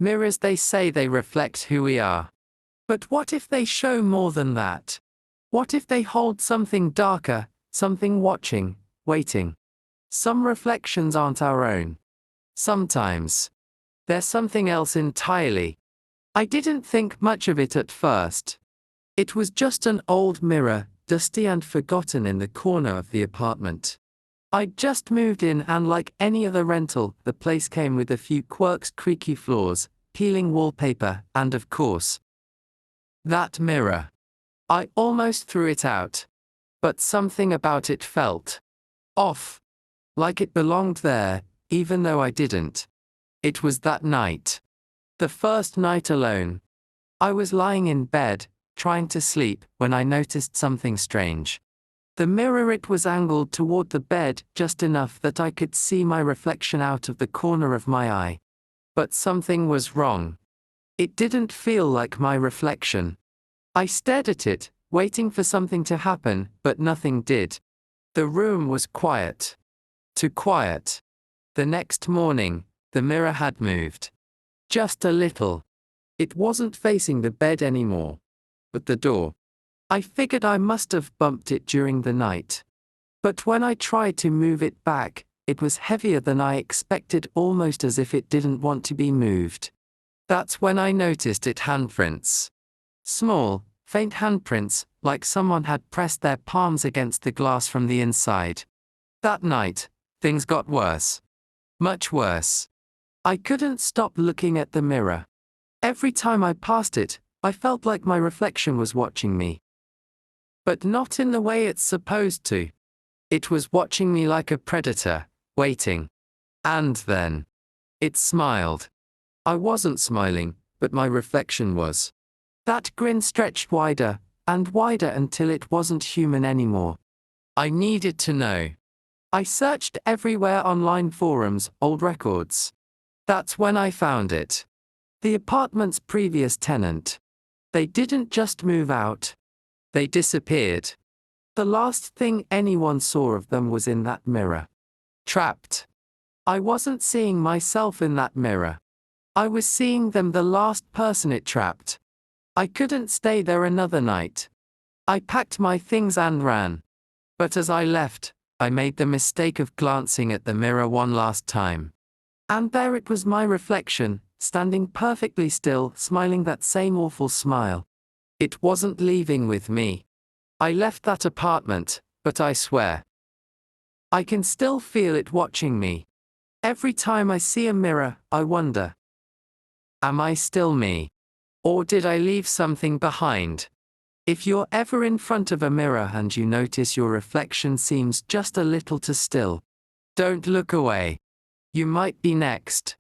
Mirrors, they say they reflect who we are. But what if they show more than that? What if they hold something darker, something watching, waiting? Some reflections aren't our own. Sometimes they're something else entirely. I didn't think much of it at first. It was just an old mirror, dusty and forgotten in the corner of the apartment. I'd just moved in, and like any other rental, the place came with a few quirks: creaky floors, peeling wallpaper, and of course, that mirror. I almost threw it out. But something about it felt off. Like it belonged there, even though I didn't. It was that night. The first night alone. I was lying in bed, trying to sleep, when I noticed something strange. The mirror, it was angled toward the bed, just enough that I could see my reflection out of the corner of my eye. But something was wrong. It didn't feel like my reflection. I stared at it, waiting for something to happen, but nothing did. The room was quiet. Too quiet. The next morning, the mirror had moved. Just a little. It wasn't facing the bed anymore, but the door. I figured I must have bumped it during the night. But when I tried to move it back, it was heavier than I expected, almost as if it didn't want to be moved. That's when I noticed its handprints. Small, faint handprints, like someone had pressed their palms against the glass from the inside. That night, things got worse. Much worse. I couldn't stop looking at the mirror. Every time I passed it, I felt like my reflection was watching me. But not in the way it's supposed to. It was watching me like a predator, waiting. And then it smiled. I wasn't smiling, but my reflection was. That grin stretched wider and wider until it wasn't human anymore. I needed to know. I searched everywhere: online, forums, old records. That's when I found it. The apartment's previous tenant. They didn't just move out. They disappeared. The last thing anyone saw of them was in that mirror. Trapped. I wasn't seeing myself in that mirror. I was seeing them, the last person it trapped. I couldn't stay there another night. I packed my things and ran. But as I left, I made the mistake of glancing at the mirror one last time. And there it was, my reflection, standing perfectly still, smiling that same awful smile. It wasn't leaving with me. I left that apartment, but I swear, I can still feel it watching me. Every time I see a mirror, I wonder, am I still me? Or did I leave something behind? If you're ever in front of a mirror and you notice your reflection seems just a little too still, don't look away. You might be next.